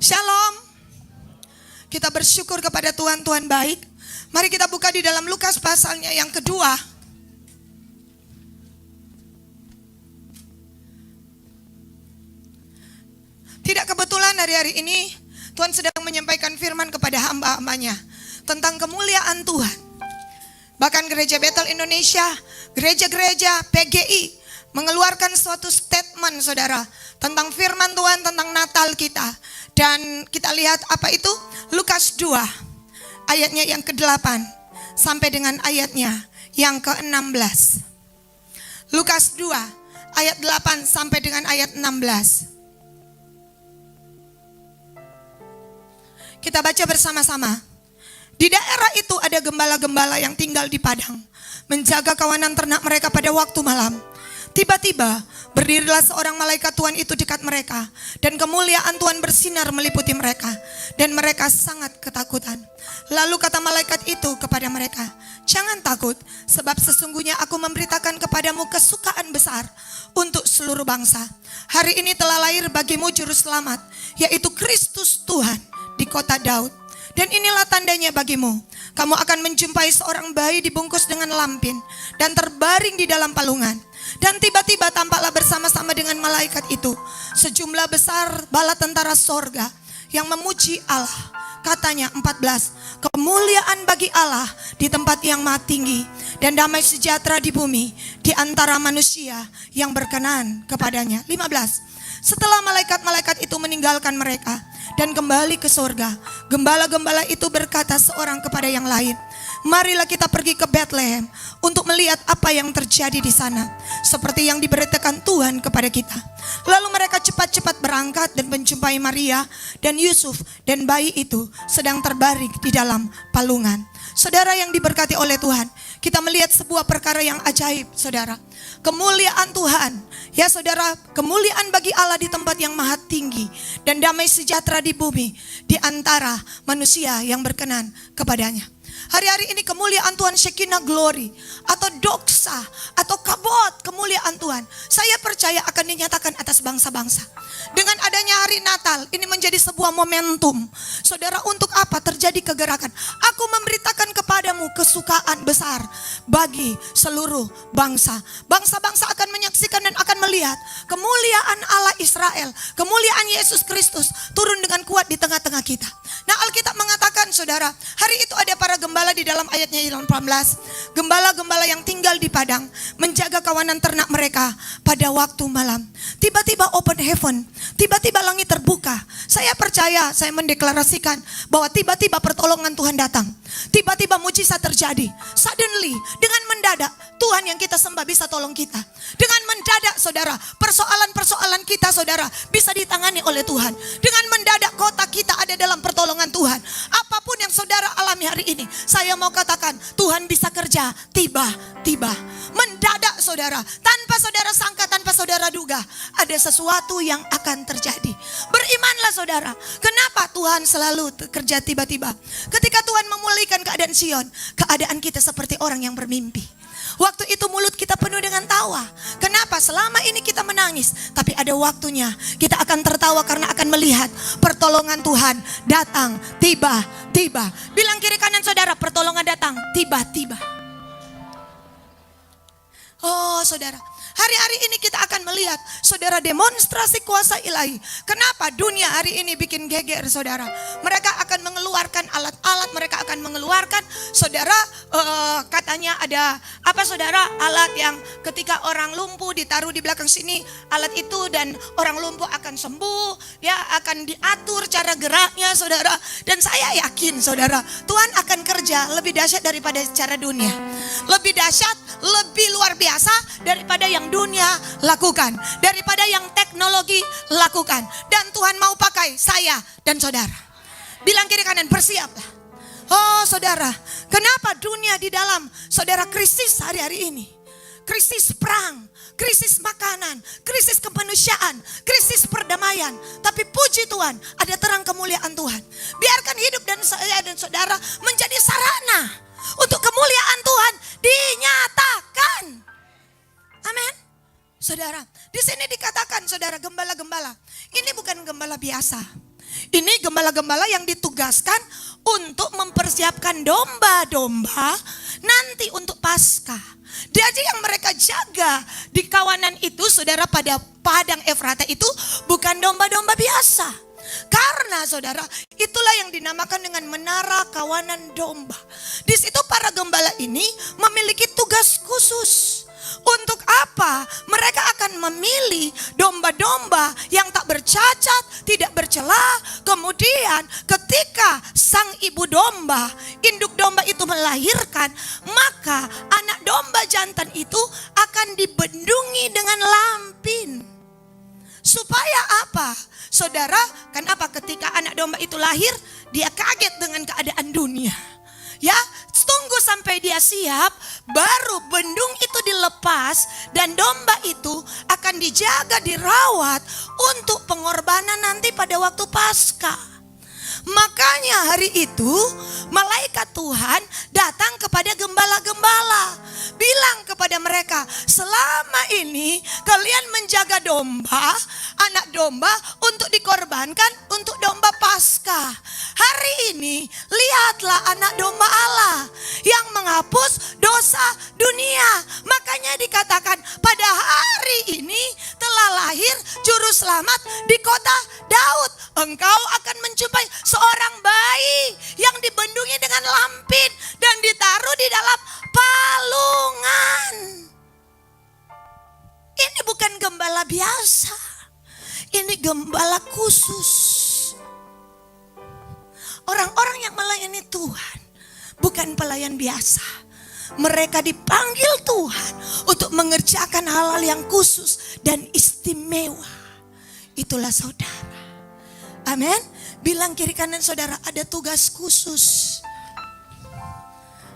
Shalom. Kita bersyukur kepada Tuhan, Tuhan baik. Mari kita buka di dalam Lukas pasalnya yang kedua. Tidak kebetulan hari-hari ini Tuhan sedang menyampaikan firman kepada hamba-hambanya tentang kemuliaan Tuhan. Bahkan gereja Bethel Indonesia, gereja-gereja PGI mengeluarkan suatu statement saudara tentang firman Tuhan tentang Natal kita. Dan kita lihat apa itu? Lukas 2 ayatnya yang ke-8 sampai dengan ayatnya yang ke-16. Lukas 2 ayat 8 sampai dengan ayat 16. Kita baca bersama-sama. Di daerah itu ada gembala-gembala yang tinggal di padang, menjaga kawanan ternak mereka pada waktu malam. Tiba-tiba berdirilah seorang malaikat Tuhan itu dekat mereka, dan kemuliaan Tuhan bersinar meliputi mereka, dan mereka sangat ketakutan. Lalu kata malaikat itu kepada mereka, "Jangan takut, sebab sesungguhnya aku memberitakan kepadamu kesukaan besar untuk seluruh bangsa. Hari ini telah lahir bagimu juru selamat, yaitu Kristus Tuhan di kota Daud. Dan inilah tandanya bagimu, kamu akan menjumpai seorang bayi dibungkus dengan lampin dan terbaring di dalam palungan." Dan tiba-tiba tampaklah bersama-sama dengan malaikat itu sejumlah besar bala tentara sorga yang memuji Allah. Katanya 14, kemuliaan bagi Allah di tempat yang maha tinggi, dan damai sejahtera di bumi di antara manusia yang berkenan kepadanya. 15, setelah malaikat-malaikat itu meninggalkan mereka dan kembali ke sorga, gembala-gembala itu berkata seorang kepada yang lain, "Marilah kita pergi ke Bethlehem untuk melihat apa yang terjadi di sana, seperti yang diberitakan Tuhan kepada kita." Lalu mereka cepat-cepat berangkat dan menjumpai Maria dan Yusuf, dan bayi itu sedang terbaring di dalam palungan. Saudara yang diberkati oleh Tuhan, kita melihat sebuah perkara yang ajaib, saudara. Kemuliaan Tuhan, ya saudara, kemuliaan bagi Allah di tempat yang maha tinggi, dan damai sejahtera di bumi di antara manusia yang berkenan kepadanya. Hari-hari ini kemuliaan Tuhan, Shekinah glory atau doksa atau kabot kemuliaan Tuhan, saya percaya akan dinyatakan atas bangsa-bangsa. Dengan adanya hari Natal ini menjadi sebuah momentum, saudara, untuk apa? Terjadi kegerakan. Aku memberitakan kepadamu kesukaan besar bagi seluruh bangsa. Bangsa-bangsa akan menyaksikan dan akan melihat kemuliaan Allah Israel, kemuliaan Yesus Kristus turun dengan kuat di tengah-tengah kita. Nah, Alkitab mengatakan, saudara, hari itu ada para gembala di dalam ayatnya yang 18. Gembala-gembala yang tinggal di padang, menjaga kawanan ternak mereka pada waktu malam. Tiba-tiba open heaven, tiba-tiba langit terbuka. Saya percaya, saya mendeklarasikan bahwa tiba-tiba pertolongan Tuhan datang. Tiba-tiba mujizat terjadi. Suddenly, dengan mendadak, Tuhan yang kita sembah bisa tolong kita. Dengan mendadak, saudara, persoalan-persoalan kita, saudara, bisa ditangani oleh Tuhan. Dengan mendadak kota kita ada dalam pertolongan Tuhan. Apapun yang saudara alami hari ini, saya mau katakan Tuhan bisa kerja tiba-tiba. Mendadak, saudara, tanpa saudara sangka, tanpa saudara duga, ada sesuatu yang akan terjadi. Berimanlah, saudara. Kenapa Tuhan selalu kerja tiba-tiba? Ketika Tuhan memulihkan keadaan Sion, keadaan kita seperti orang yang bermimpi. Waktu itu mulut kita penuh dengan tawa. Kenapa? Selama ini kita menangis, tapi ada waktunya kita akan tertawa karena akan melihat pertolongan Tuhan datang tiba-tiba. Bilang kiri kanan saudara, pertolongan datang tiba-tiba. Oh saudara, hari-hari ini kita akan melihat, saudara, demonstrasi kuasa ilahi. Kenapa dunia hari ini bikin geger, saudara? Mereka akan mengeluarkan alat-alat, mereka akan mengeluarkan, saudara, katanya ada apa, saudara, alat yang ketika orang lumpuh ditaruh di belakang sini, alat itu, dan orang lumpuh akan sembuh, ya akan diatur cara geraknya, saudara. Dan saya yakin, saudara, Tuhan akan kerja lebih dahsyat daripada cara dunia, lebih dahsyat, lebih luar biasa daripada yang dunia lakukan, daripada yang teknologi lakukan. Dan Tuhan mau pakai saya dan saudara. Bilang kiri kanan, bersiaplah. Oh saudara, kenapa dunia di dalam, saudara, krisis hari-hari ini? Krisis perang, krisis makanan, krisis kemanusiaan, krisis perdamaian. Tapi puji Tuhan, ada terang kemuliaan Tuhan. Biarkan hidup dan saya dan saudara menjadi sarana untuk kemuliaan Tuhan dinyatakan. Amin. Saudara, di sini dikatakan saudara gembala-gembala. Ini bukan gembala biasa. Ini gembala-gembala yang ditugaskan untuk mempersiapkan domba-domba nanti untuk Paskah. Jadi yang mereka jaga di kawanan itu saudara pada padang Efrata itu bukan domba-domba biasa. Karena saudara itulah yang dinamakan dengan menara kawanan domba. Di situ para gembala ini memiliki tugas khusus. Untuk apa? Mereka akan memilih domba-domba yang tak bercacat, tidak bercela. Kemudian ketika sang ibu domba, induk domba itu melahirkan, maka anak domba jantan itu akan dibendungi dengan lampin. Supaya apa? Saudara, kenapa ketika anak domba itu lahir, dia kaget dengan keadaan dunia. Ya, tunggu sampai dia siap, baru bendung itu dilepas dan domba itu akan dijaga, dirawat untuk pengorbanan nanti pada waktu Paskah. Makanya hari itu malaikat Tuhan datang kepada gembala-gembala, bilang kepada mereka, selama ini kalian menjaga domba, anak domba untuk dikorbankan untuk domba Paskah. Hari ini lihatlah anak domba Allah yang menghapus dosa dunia. Makanya dikatakan pada hari ini telah lahir juru selamat di kota Daud. Engkau akan menjumpai seorang bayi yang dibendungi dengan lampin dan ditaruh di dalam palungan. Ini bukan gembala biasa. Ini gembala khusus. Orang-orang yang melayani Tuhan bukan pelayan biasa. Mereka dipanggil Tuhan untuk mengerjakan hal-hal yang khusus dan istimewa. Itulah saudara. Amin. Bilang kiri kanan saudara, ada tugas khusus.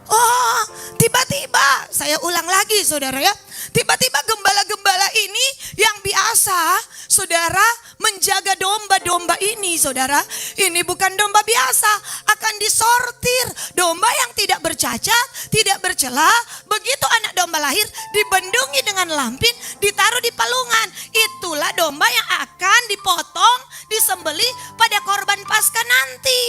Oh, tiba-tiba, saya ulang lagi saudara ya. Tiba-tiba gembala-gembala ini yang biasa saudara menjaga domba-domba ini saudara. Ini bukan domba biasa, akan disortir. Domba yang tidak bercacat, tidak bercela. Begitu anak domba lahir dibendungi dengan lampin, ditaruh di palungan. Itulah domba yang akan dipotong, disembelih pada korban Paskah nanti.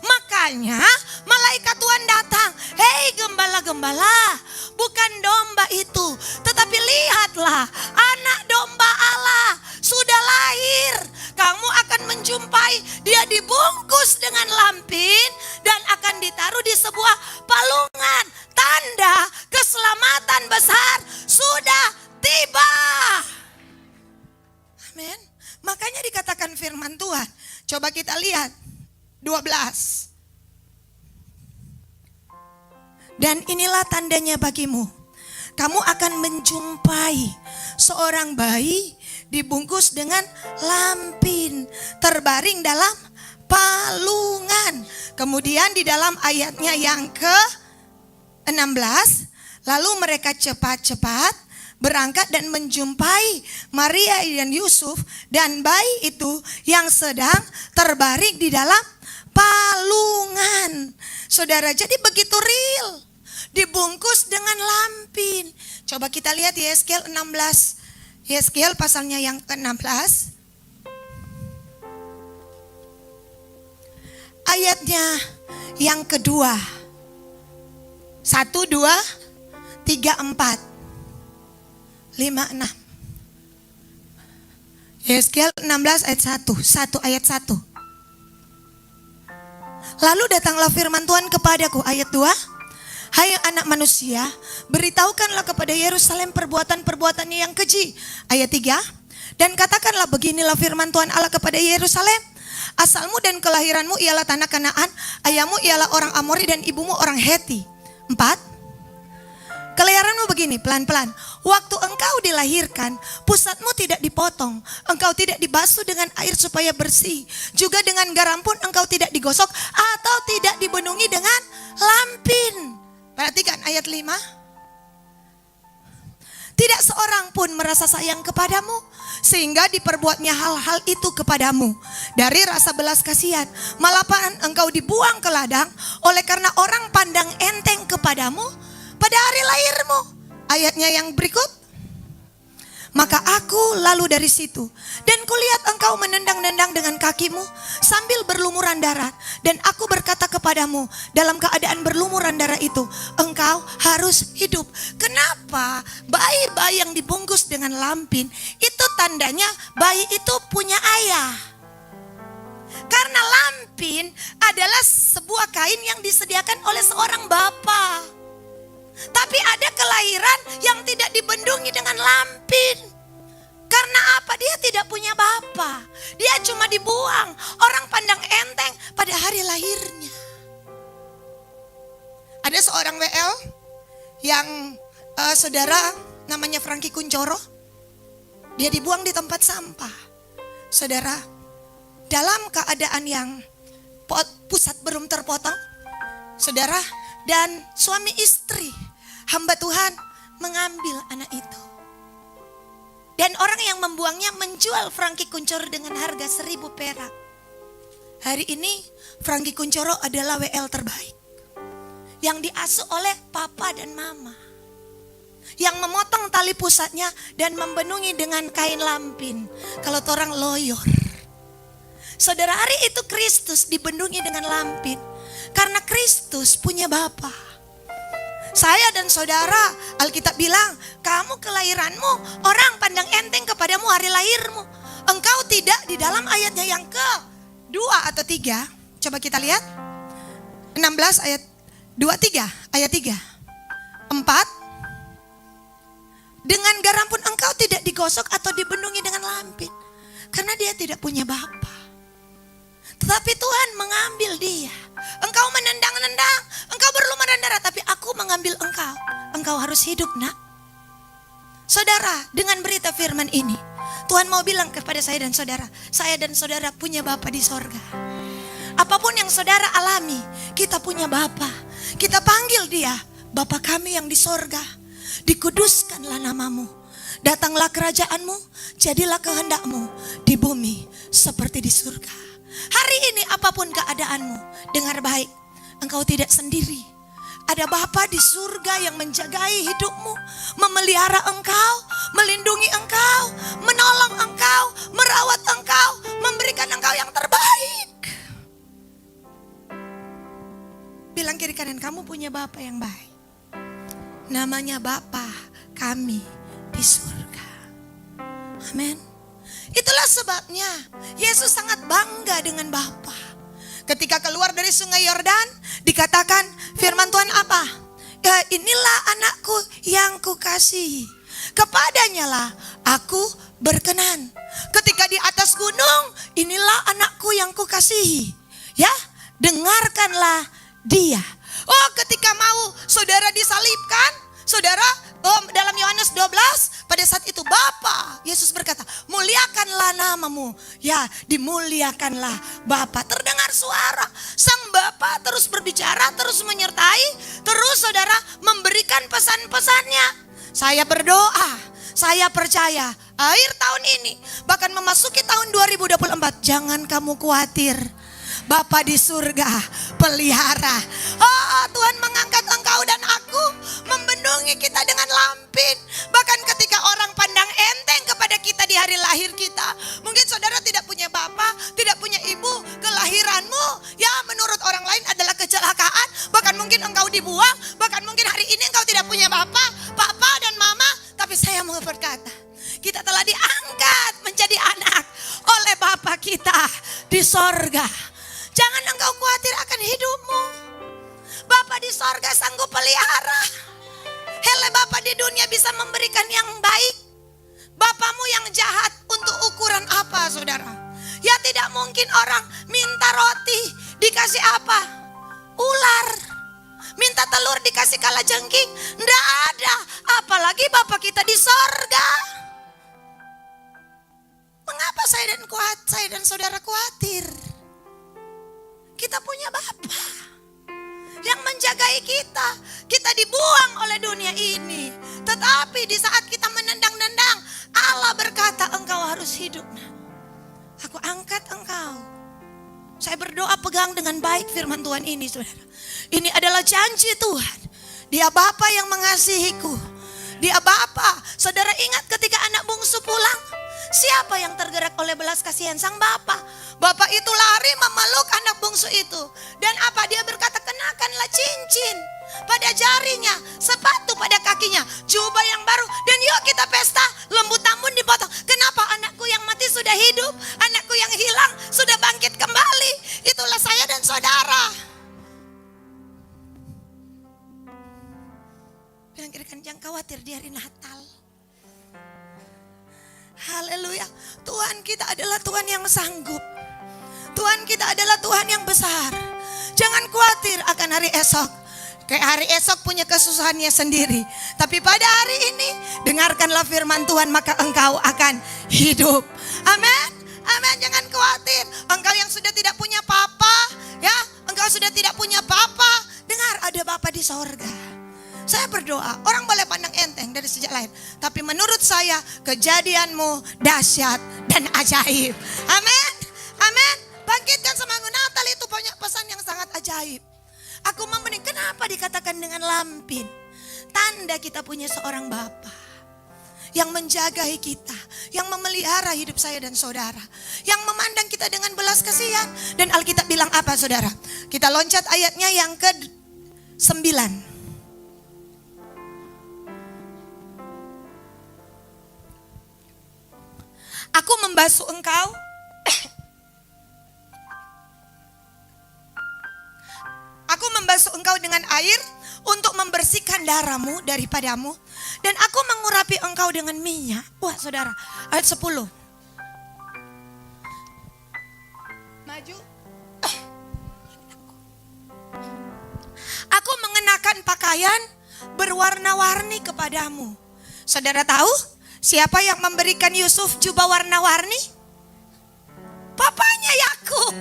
Makanya malaikat Tuhan datang. Hei gembala-gembala, bukan domba itu, tetapi lihatlah anak domba Allah sudah lahir. Kamu akan menjumpai dia dibungkus dengan lampin dan akan ditaruh di sebuah palungan. Tanda keselamatan besar sudah tiba. Amin. Makanya dikatakan firman Tuhan. Coba kita lihat 12. Dan inilah tandanya bagimu. Kamu akan menjumpai seorang bayi dibungkus dengan lampin, terbaring dalam palungan. Kemudian di dalam ayatnya yang ke-16, lalu mereka cepat-cepat berangkat dan menjumpai Maria dan Yusuf dan bayi itu yang sedang terbaring di dalam palungan. Saudara, jadi begitu real, dibungkus dengan lampin. Coba kita lihat Yeskel 16. Yeskel pasalnya yang ke-16. Ayatnya yang kedua. 1, 2, 3, 4, 5, 6. Yeskel 16 ayat 1. 1 ayat 1. Lalu datanglah firman Tuhan kepadaku, ayat 2. Hai anak manusia, beritahukanlah kepada Yerusalem perbuatan-perbuatannya yang keji. Ayat 3. Dan katakanlah, beginilah firman Tuhan Allah kepada Yerusalem. Asalmu dan kelahiranmu ialah tanah Kanaan, ayahmu ialah orang Amori dan ibumu orang Heti. 4. Kelahiranmu begini, pelan-pelan. Waktu engkau dilahirkan, pusatmu tidak dipotong. Engkau tidak dibasuh dengan air supaya bersih. Juga dengan garam pun engkau tidak digosok atau tidak dibendungi dengan lampin. Perhatikan ayat 5. Tidak seorang pun merasa sayang kepadamu, sehingga diperbuatnya hal-hal itu kepadamu. Dari rasa belas kasihan, malahan engkau dibuang ke ladang, oleh karena orang pandang enteng kepadamu pada hari lahirmu. Ayatnya yang berikut. Maka aku lalu dari situ, dan kulihat engkau menendang-nendang dengan kakimu sambil berlumuran darah. Dan aku berkata kepadamu, dalam keadaan berlumuran darah itu, engkau harus hidup. Kenapa? Bayi-bayi yang dibungkus dengan lampin, itu tandanya bayi itu punya ayah. Karena lampin adalah sebuah kain yang disediakan oleh seorang bapa. Tapi ada kelahiran yang tidak dibendungi dengan lampin. Karena apa? Dia tidak punya bapa. Dia cuma dibuang. Orang pandang enteng pada hari lahirnya. Ada seorang WL yang saudara namanya Franky Kuncoro. Dia dibuang di tempat sampah. Saudara, dalam keadaan yang pusat belum terpotong, saudara, dan suami istri hamba Tuhan mengambil anak itu. Dan orang yang membuangnya menjual Franky Kuncoro dengan harga 1.000 perak. Hari ini Franky Kuncoro adalah WL terbaik, yang diasuh oleh papa dan mama, yang memotong tali pusatnya dan membenungi dengan kain lampin. Kalau orang loyor. Saudara, hari itu Kristus dibendungi dengan lampin. Karena Kristus punya bapa. Saya dan saudara, Alkitab bilang, kamu kelahiranmu, orang pandang enteng kepadamu hari lahirmu. Engkau tidak di dalam ayatnya yang ke-2 atau 3. Coba kita lihat. 16 ayat 23, ayat 3. 4. Dengan garam pun engkau tidak digosok atau dibendungi dengan lampin. Karena dia tidak punya bapa. Tetapi Tuhan mengambil dia. Engkau menendang-nendang, engkau berlumuran darah, tapi aku mengambil engkau. Engkau harus hidup, nak. Saudara, dengan berita firman ini, Tuhan mau bilang kepada saya dan saudara punya Bapa di sorga. Apapun yang saudara alami, kita punya Bapa. Kita panggil dia, Bapa kami yang di sorga. Dikuduskanlah namamu. Datanglah kerajaanmu, jadilah kehendakmu di bumi seperti di surga. Hari ini apapun keadaanmu, dengar baik, engkau tidak sendiri. Ada Bapa di surga yang menjagai hidupmu, memelihara engkau, melindungi engkau, menolong engkau, merawat engkau, memberikan engkau yang terbaik. Bilang kiri kanan, kamu punya Bapa yang baik. Namanya Bapa kami di surga. Amin. Itulah sebabnya Yesus sangat bangga dengan Bapa. Ketika keluar dari sungai Yordan, dikatakan firman Tuhan apa? Ya, inilah anakku yang kukasihi. Kepadanya lah aku berkenan. Ketika di atas gunung, inilah anakku yang kukasihi. Ya, dengarkanlah dia. Oh, ketika mau saudara disalibkan, saudara, dalam Yohanes 12, pada saat itu Bapa, Yesus berkata, muliakanlah namamu. Ya, dimuliakanlah Bapa. Terdengar suara Sang Bapa terus berbicara, terus menyertai, terus saudara memberikan pesan-pesannya. Saya berdoa, saya percaya akhir tahun ini, bahkan memasuki tahun 2024, jangan kamu khawatir. Bapa di surga pelihara. Oh, Tuhan mengangkat engkau dan aku, membendungi kita dengan lampin. Bahkan ketika orang pandang enteng kepada kita di hari lahir kita, mungkin saudara tidak punya bapa, tidak punya ibu, kelahiranmu ya menurut orang lain adalah kecelakaan. Bahkan mungkin engkau dibuang, bahkan mungkin hari ini engkau tidak punya bapa, papa dan mama. Tapi saya mau berkata, kita telah diangkat menjadi anak oleh Bapa kita di sorga. Jangan engkau khawatir akan hidupmu. Bapa di sorga sanggup pelihara. Hele Bapa di dunia bisa memberikan yang baik. Bapamu yang jahat untuk ukuran apa, saudara? Ya tidak mungkin orang minta roti dikasih apa? Ular. Minta telur dikasih kalajengking. Nggak ada. Apalagi Bapa kita di sorga. Mengapa saya dan saudara khawatir? Kita punya Bapa yang menjagai kita. Kita dibuang oleh dunia ini. Tetapi di saat kita menendang-nendang, Allah berkata engkau harus hidup. Aku angkat engkau. Saya berdoa pegang dengan baik firman Tuhan ini, saudara. Ini adalah janji Tuhan. Dia Bapa yang mengasihiku. Dia bapa. Saudara ingat ketika anak bungsu pulang, siapa yang tergerak oleh belas kasihan? Sang bapa. Bapak itu lari memeluk anak bungsu itu. Dan apa? Dia berkata, kenakanlah cincin pada jarinya, sepatu pada kakinya, jubah yang baru, dan yuk kita pesta. Lembu tambun dipotong. Kenapa? Anakku yang mati sudah hidup, anakku yang hilang sudah bangkit kembali. Itulah saya dan saudara. Bilang kira-kira jangan khawatir di hari Natal. Haleluya. Tuhan kita adalah Tuhan yang sanggup. Tuhan kita adalah Tuhan yang besar. Jangan khawatir akan hari esok. Kayak hari esok punya kesusahannya sendiri. Tapi pada hari ini dengarkanlah firman Tuhan, maka engkau akan hidup. Amin. Amin. Jangan khawatir. Engkau yang sudah tidak punya papa, ya, engkau sudah tidak punya papa, dengar ada Bapa di sorga. Saya berdoa, orang boleh pandang enteng dari sejak lahir, tapi menurut saya kejadianmu dahsyat dan ajaib. Amin. Amin. Bangkitkan semangat Natal, itu punya pesan yang sangat ajaib. Aku membening, kenapa dikatakan dengan lampin? Tanda kita punya seorang Bapa yang menjaga kita, yang memelihara hidup saya dan saudara, yang memandang kita dengan belas kasihan. Dan Alkitab bilang apa, saudara? Kita loncat ayatnya yang ke-9. Aku membasuh engkau Aku membasuh engkau dengan air untuk membersihkan darahmu daripadamu, dan aku mengurapi engkau dengan minyak. Wah, saudara, ayat 10. Maju. Aku mengenakan pakaian berwarna-warni kepadamu. Saudara tahu siapa yang memberikan Yusuf jubah warna-warni? Papanya Yakub.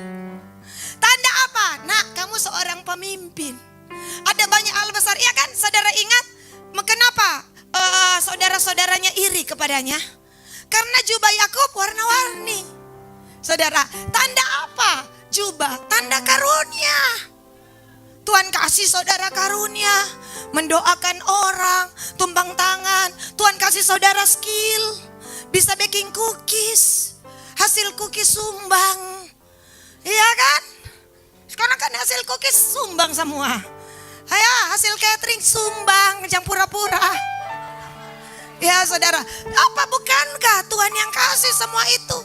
Tanda apa? Nak, kamu seorang pemimpin. Ada banyak hal besar, iya kan? Saudara ingat kenapa saudara-saudaranya iri kepadanya? Karena jubah Yakub warna-warni. Saudara, tanda apa? Jubah, tanda karunia. Tuhan kasih saudara karunia, mendoakan orang, tumpang tangan. Tuhan kasih saudara skill, bisa baking cookies, hasil cookies sumbang. Iya kan? Sekarang kan hasil cookies sumbang semua. Ya, hasil catering sumbang, jangan pura-pura. Ya saudara, apa bukankah Tuhan yang kasih semua itu?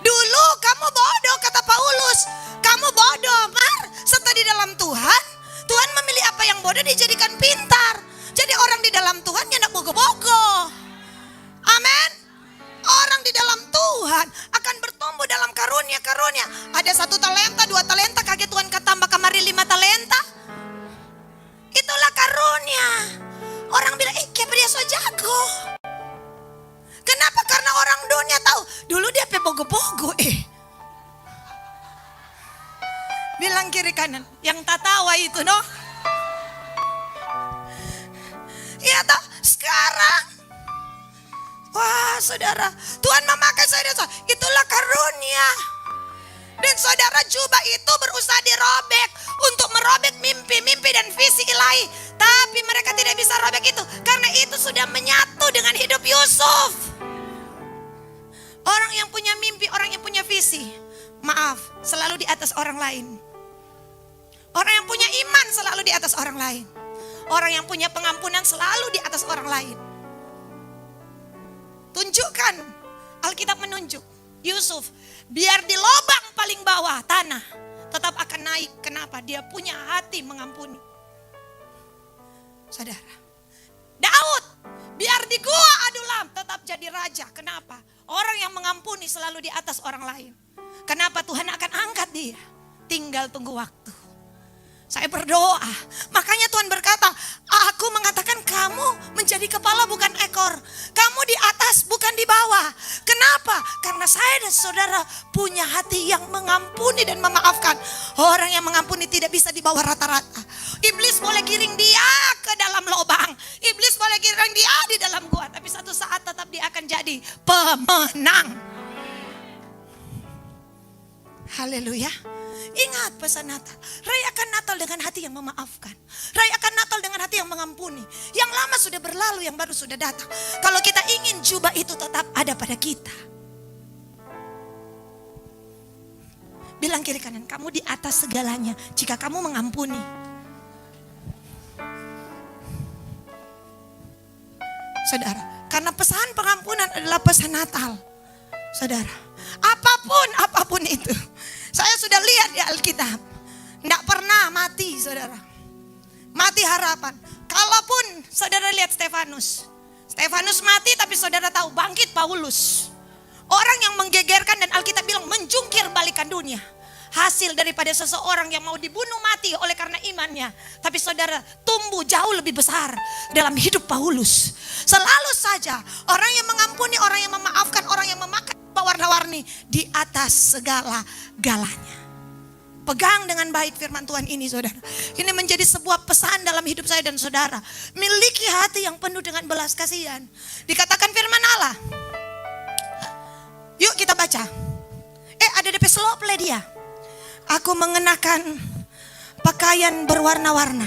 Dulu kamu bodoh, kata Paulus. Kamu bodoh, Mar. Setelah di dalam Tuhan, Tuhan memilih apa yang bodoh dijadikan pintar. Jadi orang di dalam Tuhan yang tidak bogo-bogo. Amin. Orang di dalam Tuhan akan bertumbuh dalam karunia-karunia. Ada 1 talenta, 2 talenta, kaget Tuhan tambah kemari 5 talenta. Itulah karunia. Orang bilang, kayak dia so jago. Kenapa? Karena orang dunia tahu. Dulu dia bogo-bogo. Bilang kiri kanan, yang tak tahu itu no. Iya toh, sekarang. Wah saudara, Tuhan memakai saudara. Itulah karunia. Dan saudara, jubah itu berusaha dirobek untuk merobek mimpi-mimpi dan visi ilahi. Tapi mereka tidak bisa robek itu, karena itu sudah menyatu dengan hidup Yusuf. Orang yang punya mimpi, orang yang punya visi, maaf, selalu di atas orang lain. Orang yang punya iman selalu di atas orang lain. Orang yang punya pengampunan selalu di atas orang lain. Tunjukkan, Alkitab menunjuk Yusuf, biar di lubang paling bawah tanah, tetap akan naik. Kenapa? Dia punya hati mengampuni. Saudara, Daud, biar di gua Adulam tetap jadi raja. Kenapa? Orang yang mengampuni selalu di atas orang lain. Kenapa? Tuhan akan angkat dia. Tinggal tunggu waktu. Saya berdoa, makanya Tuhan berkata, aku mengatakan kamu menjadi kepala bukan ekor. Kamu di atas bukan di bawah. Kenapa? Karena saya dan saudara punya hati yang mengampuni dan memaafkan. Orang yang mengampuni tidak bisa di bawah rata-rata. Iblis boleh giring dia ke dalam lubang. Iblis boleh giring dia di dalam gua. Tapi satu saat tetap dia akan jadi pemenang. Haleluya. Ingat pesan Natal. Rayakan Natal dengan hati yang memaafkan. Rayakan Natal dengan hati yang mengampuni. Yang lama sudah berlalu, yang baru sudah datang. Kalau kita ingin jubah itu tetap ada pada kita. Bilang kiri kanan, kamu di atas segalanya jika kamu mengampuni. Saudara, karena pesan pengampunan adalah pesan Natal. Saudara, apapun itu. Saya sudah lihat di Alkitab. Tidak pernah mati, saudara. Mati harapan. Kalaupun saudara lihat Stefanus. Stefanus mati tapi saudara tahu bangkit Paulus. Orang yang menggegerkan dan Alkitab bilang menjungkir balikan dunia. Hasil daripada seseorang yang mau dibunuh mati oleh karena imannya. Tapi saudara tumbuh jauh lebih besar dalam hidup Paulus. Selalu saja orang yang mengampuni, orang yang memaafkan, orang yang memakai warna-warni di atas segala-galanya. Pegang dengan baik firman Tuhan ini, saudara. Ini menjadi sebuah pesan dalam hidup saya dan saudara. Miliki hati yang penuh dengan belas kasihan. Dikatakan firman Allah. Yuk kita baca. Ada DP slope dia. Aku mengenakan pakaian berwarna-warna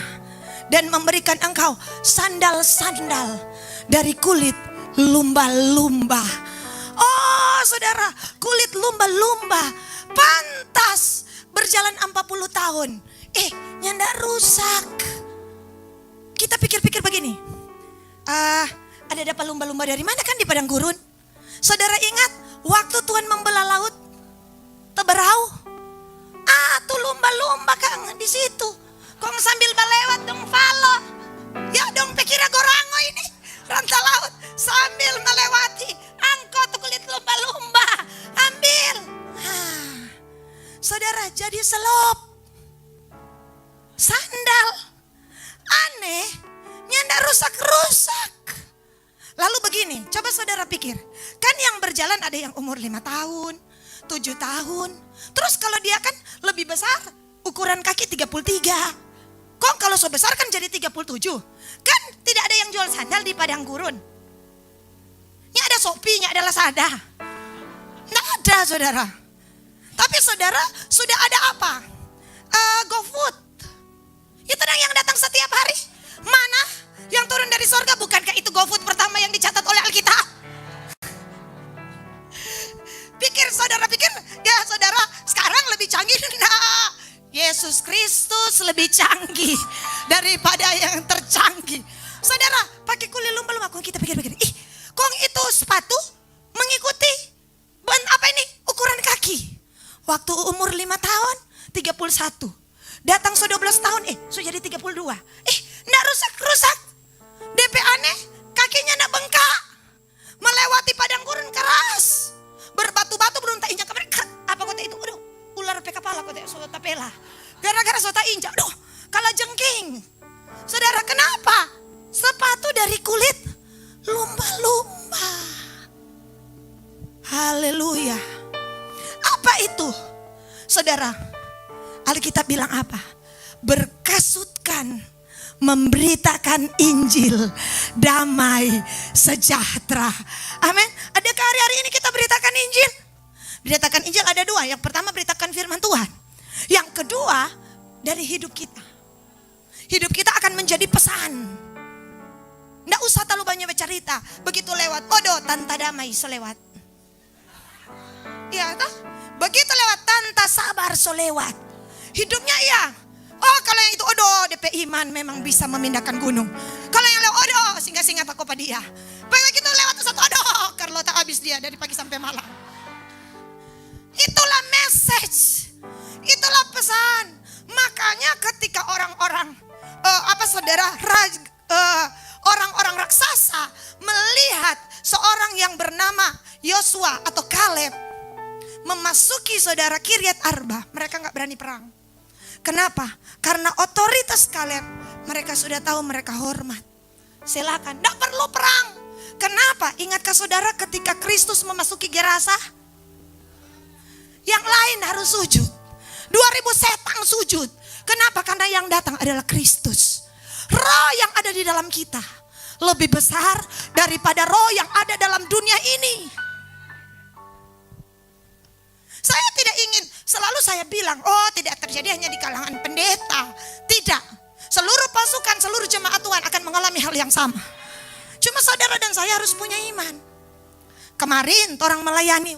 dan memberikan engkau sandal-sandal dari kulit lumba-lumba. Oh saudara, kulit lumba-lumba pantas berjalan 40 tahun. Nyanda rusak. Kita pikir-pikir begini. Ada dapat lumba-lumba dari mana kan di padang gurun? Saudara ingat waktu Tuhan membelah laut Teberau? Tuh lumba-lumba kang di situ. Kong sambil melewat dong falo. Ya dong pikirnya gorango ini. Rantai laut sambil melewati. Angkot tuh kulit lumba-lumba. Ambil. Saudara jadi selop. Sandal. Aneh. Nyanda rusak-rusak. Lalu begini. Coba saudara pikir. Kan yang berjalan ada yang umur 5 tahun. 7 tahun. Terus kalau dia kan lebih besar. Ukuran kaki 33. Kok kalau so besar kan jadi 37. Kan tidak ada yang jual sandal di padang gurun. Ini ada Shopee, ini ada Lazada. Nggak ada saudara. Tapi saudara sudah ada apa? GoFood. Itu yang datang setiap hari. Mana yang turun dari sorga? Bukankah itu GoFood pertama yang dicatat oleh Alkitab? Saudara pikir ya saudara sekarang lebih canggih. Nah, Yesus Kristus lebih canggih daripada yang tercanggih. Saudara pakai kulit lumba-lumba. Kok kita pikir-pikir, kok itu sepatu mengikuti apa ini ukuran kaki. Waktu umur 5 tahun 31. Datang 12 tahun so jadi 32. Nggak rusak-rusak. DP aneh kakinya nggak bengkak. Melewati padang gurun keras. Berbatu-batu belum tak injak apa kota itu? Aduh, ular pe kepala kota sota pela. Gara-gara sota injak. Aduh, kalah jengking. Saudara, kenapa? Sepatu dari kulit lumba-lumba. Haleluya. Apa itu? Saudara, Alkitab bilang apa? Berkasutkan memberitakan Injil damai sejahtera. Amin. Adakah hari-hari ini kita beritakan Injil? Beritakan Injil ada 2. Yang pertama beritakan firman Tuhan. Yang kedua dari hidup kita. Hidup kita akan menjadi pesan. Nggak usah terlalu banyak bercerita. Begitu lewat odo tanta damai selewat. Ya toh? Begitu lewat tanta sabar selewat. Hidupnya iya. Oh kalau yang itu odo DP iman memang bisa memindahkan gunung. Kalau yang lewat odo singa-singa takut pada dia. Begitu lewat satu odo kalau tak habis dia dari pagi sampai malam. Itulah message. Itulah pesan. Makanya ketika orang-orang orang-orang raksasa melihat seorang yang bernama Yosua atau Kaleb memasuki saudara Kiryat Arba, mereka nggak berani perang. Kenapa? Karena otoritas Kaleb mereka sudah tahu, mereka hormat. Silakan, nggak perlu perang. Kenapa? Ingatkah saudara ketika Kristus memasuki Gerasa? Yang lain harus sujud. 2000 setan sujud. Kenapa? Karena yang datang adalah Kristus. Roh yang ada di dalam kita lebih besar daripada roh yang ada dalam dunia ini. Saya tidak ingin, selalu saya bilang, oh tidak terjadi hanya di kalangan pendeta. Tidak. Seluruh pasukan, seluruh jemaat Tuhan akan mengalami hal yang sama. Cuma saudara dan saya harus punya iman. Kemarin orang melayani.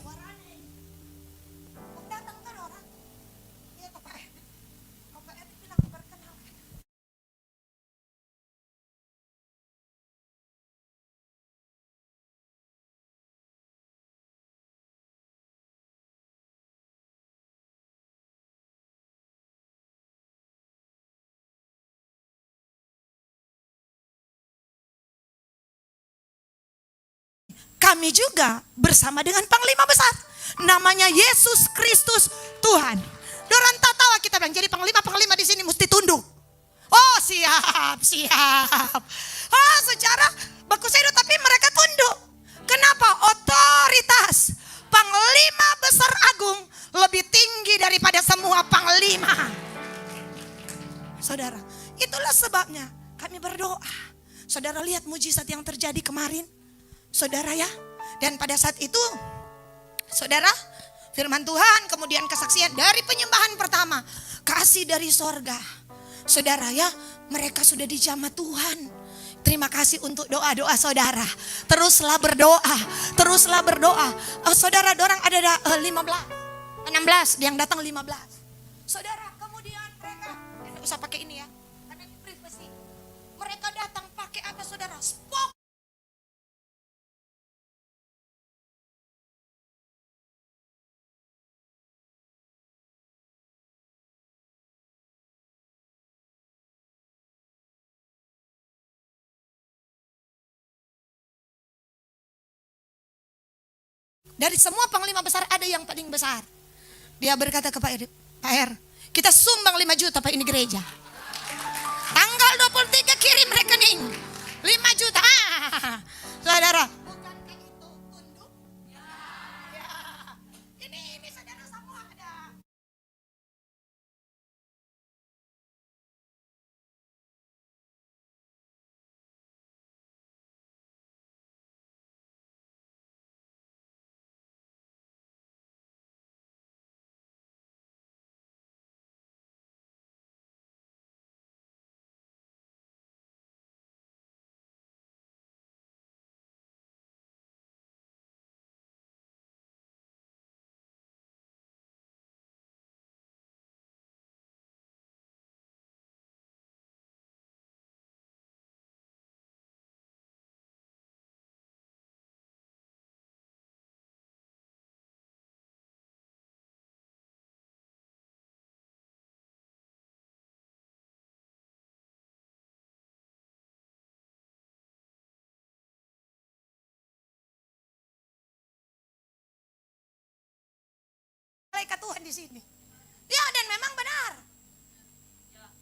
Kami juga bersama dengan Panglima Besar. Namanya Yesus Kristus Tuhan. Dorang tak tahu kita bilang, jadi panglima-panglima di sini mesti tunduk. Oh siap. Oh secara baku sedo tapi mereka tunduk. Kenapa? Otoritas Panglima Besar Agung lebih tinggi daripada semua panglima. Saudara, itulah sebabnya kami berdoa. Saudara lihat mujizat yang terjadi kemarin. Saudara ya, dan pada saat itu saudara, firman Tuhan, kemudian kesaksian dari penyembahan pertama, kasih dari sorga. Saudara ya, mereka sudah dijamah Tuhan. Terima kasih untuk doa-doa saudara. Teruslah berdoa, teruslah berdoa. Saudara, dorang ada 15, 16, yang datang 15. Saudara, kemudian mereka, tidak usah pakai ini ya, karena ini privasi. Mereka datang pakai apa saudara? Spok. Dari semua panglima besar ada yang paling besar. Dia berkata ke Pak R, kita sumbang 5 juta Pak ini gereja. Tanggal 23 kirim rekening 5 juta. Saudara, bukankah itu tunduk? Ya. Ini saudara semua ada. Malaikat Tuhan di sini. Ya, dan memang benar.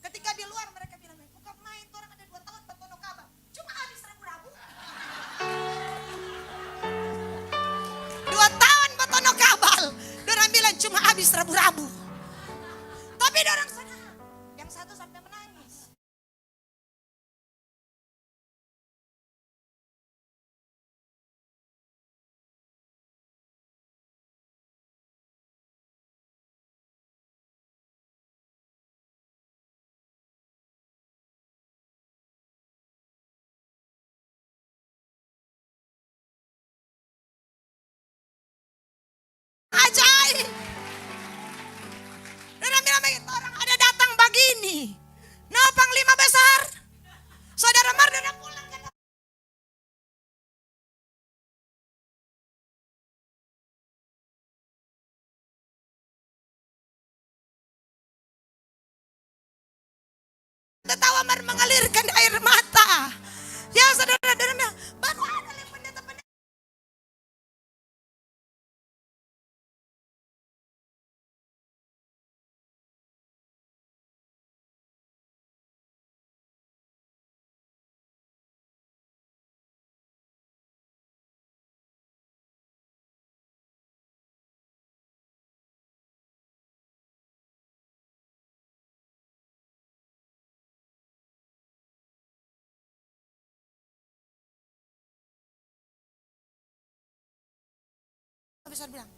Ketika di luar mereka bilang, bukan main, orang ada 2 tahun batono kabar. Cuma habis rabu-rabu. 2 tahun batono kabal. Dorang bilang cuma habis rabu-rabu. Tapi dorang senang. Yang satu sampai menangis. Ajaib. Dorang bilang begitu, orang ada datang begini. Nah, panglima besar. Saudara Mardana pulang ke tertawa mengalirkan air mata. Ya saudara, baru ada yang pendeta-pendeta. Besar bilang,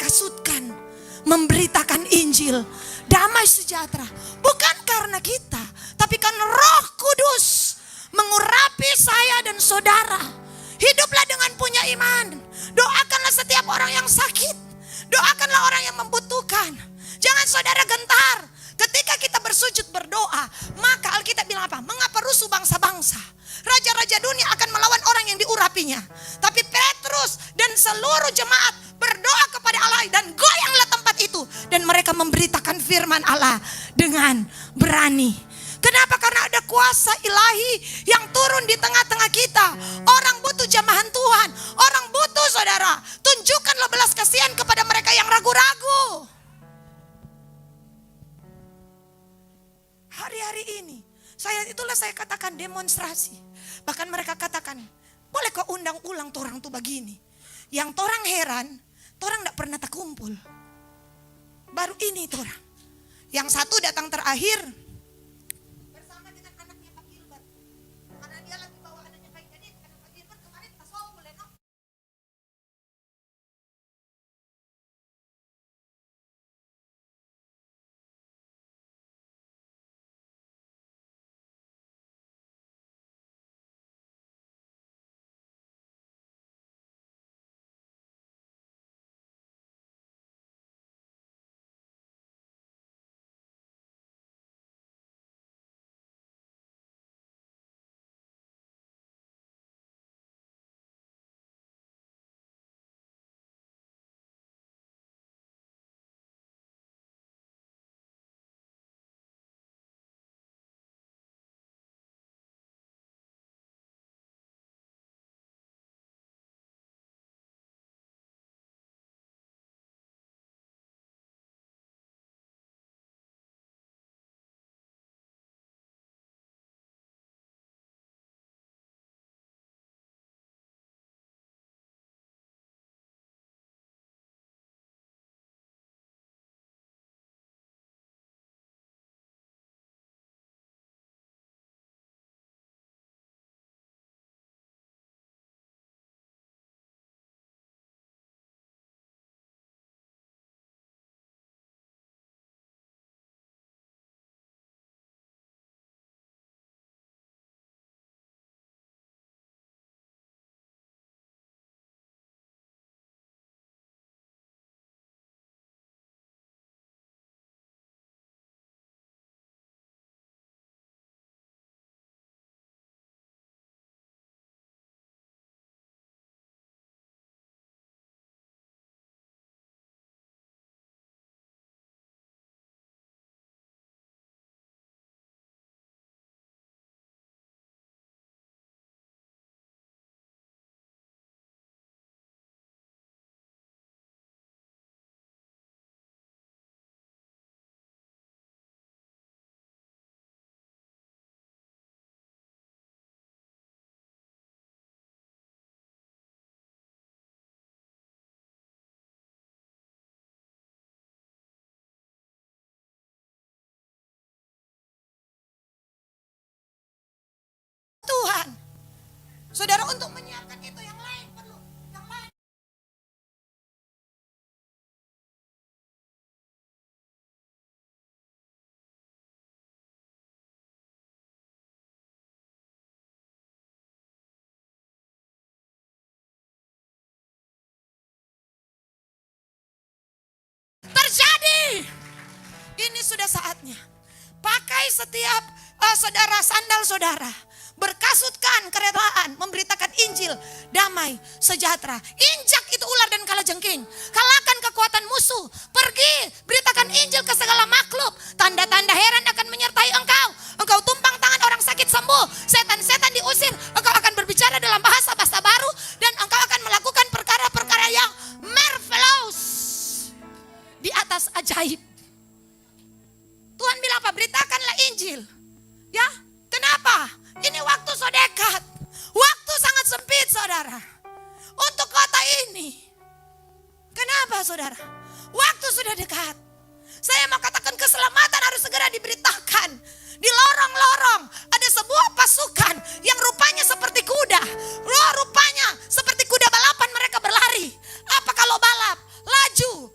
berkasutkan memberitakan Injil damai sejahtera. Bukan karena kita, tapi karena Roh Kudus mengurapi saya dan saudara. Hiduplah dengan punya iman. Doakanlah setiap orang yang sakit. Doakanlah orang yang membutuhkan. Jangan saudara gentar. Ketika kita bersujud berdoa, maka Alkitab bilang apa? Mengapa rusuh bangsa-bangsa? Raja-raja dunia akan melawan orang yang diurapinya. Tapi Petrus dan seluruh jemaat berdoa kepada Allah dan goyanglah tempat itu. Dan mereka memberitakan firman Allah dengan berani. Kenapa? Karena ada kuasa ilahi yang turun di tengah-tengah kita. Orang butuh jamahan Tuhan. Orang butuh saudara. Tunjukkanlah belas kasihan kepada mereka yang ragu-ragu. Hari-hari ini, itulah saya katakan demonstrasi. Bahkan mereka katakan, boleh kau undang ulang torang tuh begini. Yang torang heran, torang gak pernah tak kumpul. Baru ini torang. Yang satu datang terakhir, bersama dengan anaknya Pak Gilbert. Karena dia lagi bawa anaknya Pak Gilbert. Karena Pak Gilbert kemarin tak boleh no. Tuhan. Saudara, untuk menyiapkan itu yang lain perlu. Yang lain. Terjadi. Ini sudah saatnya. Pakai setiap saudara sandal saudara. Berkasutkan kerelaan, memberitakan Injil, damai, sejahtera. Injak itu ular dan kalajengking. Kalahkan kekuatan musuh. Pergi, beritakan Injil ke segala makhluk. Tanda-tanda heran akan menyertai engkau. Engkau tumpang tangan orang sakit sembuh. Setan-setan diusir. Engkau akan berbicara dalam bahasa-bahasa baru. Dan engkau akan melakukan perkara-perkara yang marvelous. Di atas ajaib. Tuhan bilang apa? Beritakanlah Injil. Ya, kenapa? Ini waktu so dekat. Waktu sangat sempit saudara. Untuk kota ini. Kenapa saudara? Waktu sudah dekat. Saya mau katakan keselamatan harus segera diberitakan. Di lorong-lorong ada sebuah pasukan yang rupanya seperti kuda. Rupanya seperti kuda balapan mereka berlari. Apa kalau balap? Laju,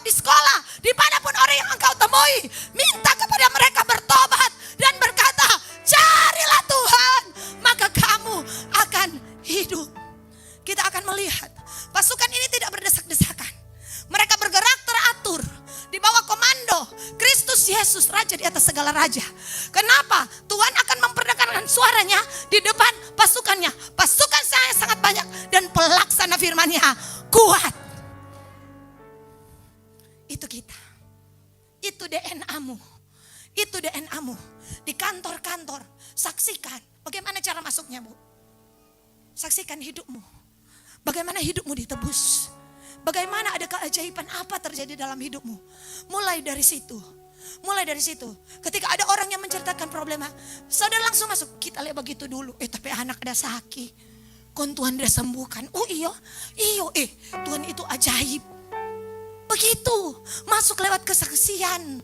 di sekolah, dimanapun orang yang engkau temui, minta kepada mereka bertobat dan berkata, carilah Tuhan, maka kamu akan hidup. Kita akan melihat pasukan ini tidak berdesak-desakan. Mereka bergerak teratur di bawah komando Kristus Yesus, Raja di atas segala raja. Kenapa? Tuhan akan memperdengarkan suaranya di depan pasukannya. Pasukan saya sangat banyak dan pelaksana firman-Nya kuat. Itu kita. Itu DNA-mu. Itu DNA-mu. Di kantor-kantor, saksikan bagaimana cara masuknya, Bu. Saksikan hidupmu. Bagaimana hidupmu ditebus. Bagaimana ada keajaiban apa terjadi dalam hidupmu. Mulai dari situ. Mulai dari situ. Ketika ada orang yang menceritakan problema, saudara langsung masuk. Kita lihat begitu dulu. Tapi anak ada sakit. Kon Tuhan dia sembuhkan. Oh iya. Tuhan itu ajaib. Begitu. Masuk lewat kesaksian.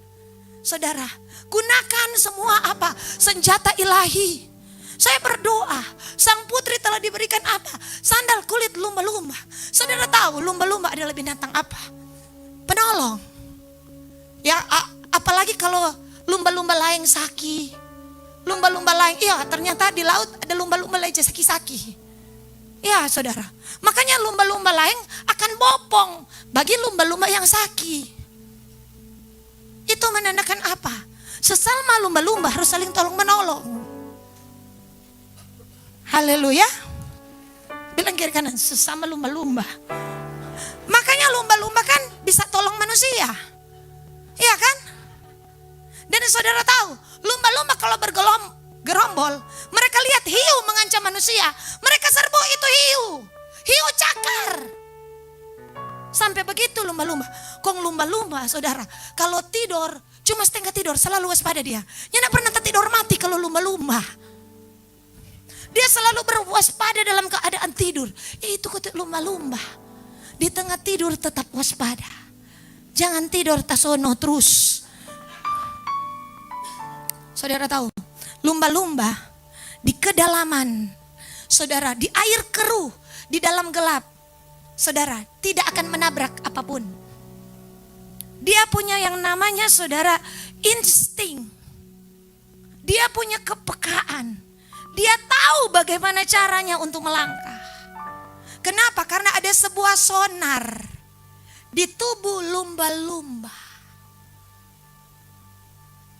Saudara, gunakan semua apa? Senjata ilahi. Saya berdoa, sang putri telah diberikan apa? Sandal kulit lumba-lumba. Saudara tahu lumba-lumba adalah binatang apa? Penolong. Ya, apalagi kalau lumba-lumba lain sakit. Lumba-lumba lain, iya ternyata di laut ada lumba-lumba lain saki-saki. Ya saudara, makanya lumba-lumba lain akan bopong bagi lumba-lumba yang sakit. Itu menandakan apa? Sesama lumba-lumba harus saling tolong menolong. Haleluya. Bilang kiri kanan, sesama lumba-lumba. Makanya lumba-lumba kan bisa tolong manusia. Iya kan? Dan saudara tahu, lumba-lumba kalau bergerombol, mereka lihat hiu mengancam manusia, mereka serbu itu hiu. Hiu cakar. Sampai begitu lumba-lumba. Kong lumba-lumba saudara, kalau tidur cuma setengah tidur, selalu waspada dia. Dia pernah tidur mati kalau lumba-lumba. Dia selalu berwaspada dalam keadaan tidur. Itu kutip lumba-lumba. Di tengah tidur tetap waspada. Jangan tidur tasono terus. Saudara tahu, lumba-lumba di kedalaman, saudara, di air keruh, di dalam gelap, saudara, tidak akan menabrak apapun. Dia punya yang namanya, saudara, insting. Dia punya kepekaan. Dia tahu bagaimana caranya untuk melangkah. Kenapa? Karena ada sebuah sonar di tubuh lumba-lumba.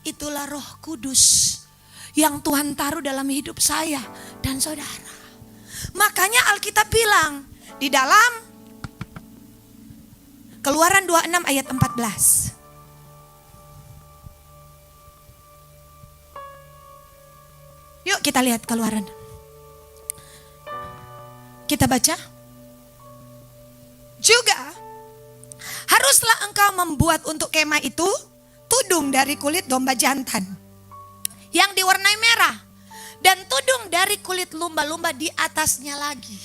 Itulah Roh Kudus yang Tuhan taruh dalam hidup saya dan saudara. Makanya Alkitab bilang di dalam Keluaran 26 ayat 14. Yuk kita lihat Keluaran. Kita baca. Juga haruslah engkau membuat untuk kemah itu tudung dari kulit domba jantan yang diwarnai merah dan tudung dari kulit lumba-lumba di atasnya lagi.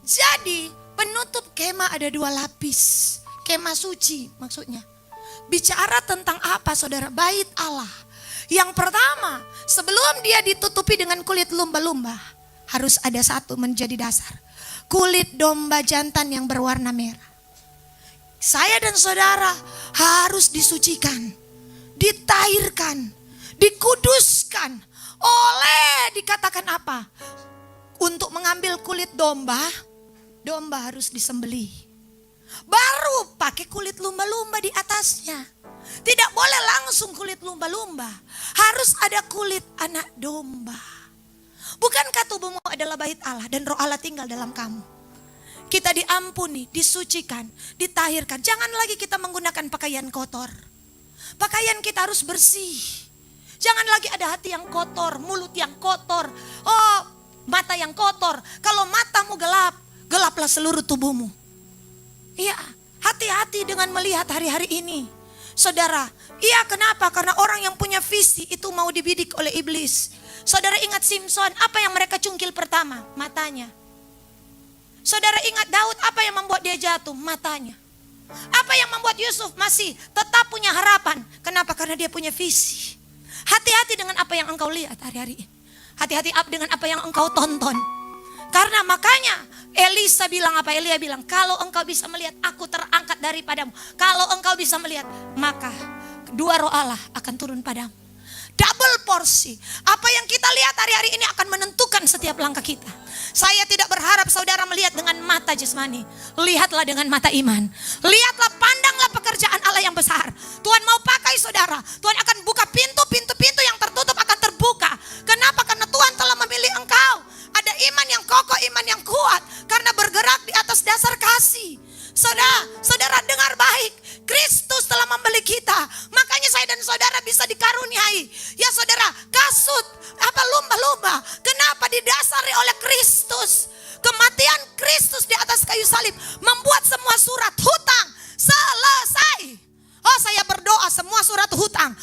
Jadi penutup kemah ada 2 lapis. Kemah suci maksudnya. Bicara tentang apa saudara? Bait Allah. Yang pertama, sebelum dia ditutupi dengan kulit lumba-lumba, harus ada satu menjadi dasar. Kulit domba jantan yang berwarna merah. Saya dan saudara harus disucikan, ditahirkan, dikuduskan oleh dikatakan apa? Untuk mengambil kulit domba, domba harus disembelih. Baru pakai kulit lumba-lumba di atasnya. Tidak boleh langsung kulit lumba-lumba. Harus ada kulit anak domba. Bukankah tubuhmu adalah bait Allah dan Roh Allah tinggal dalam kamu? Kita diampuni, disucikan, ditahirkan. Jangan lagi kita menggunakan pakaian kotor. Pakaian kita harus bersih. Jangan lagi ada hati yang kotor, mulut yang kotor. Oh, mata yang kotor. Kalau matamu gelap, gelaplah seluruh tubuhmu. Iya, hati-hati dengan melihat hari-hari ini. Saudara, iya kenapa? Karena orang yang punya visi itu mau dibidik oleh iblis. Saudara ingat Simpson, apa yang mereka cungkil pertama? Matanya. Saudara ingat Daud, apa yang membuat dia jatuh? Matanya. Apa yang membuat Yusuf masih tetap punya harapan? Kenapa? Karena dia punya visi. Hati-hati dengan apa yang engkau lihat hari-hari ini. Hati-hati dengan apa yang engkau tonton. Karena makanya Elisa bilang apa? Elia bilang, kalau engkau bisa melihat aku terangkat daripadamu, kalau engkau bisa melihat, maka kedua roh Allah akan turun padamu. Double porsi. Apa yang kita lihat hari-hari ini akan menentukan setiap langkah kita. Saya tidak berharap saudara melihat dengan mata jasmani. Lihatlah dengan mata iman. Lihatlah, pandanglah pekerjaan Allah yang besar. Tuhan mau pakai saudara. Tuhan akan buka pintu-pintu yang tertutup akan terbuka. Kenapa? Karena Tuhan telah memilih engkau. Ada iman yang kokoh, iman yang kuat. Karena bergerak di atas dasar kasih. Saudara dengar baik. Kristus telah membeli kita. Makanya saya dan saudara bisa dikaruniai. Ya saudara, kasut, lumba-lumba. Kenapa? Didasari oleh Kristus. Kematian Kristus di atas kayu salib membuat semua surat hutang selesai. Oh, saya berdoa semua surat hutang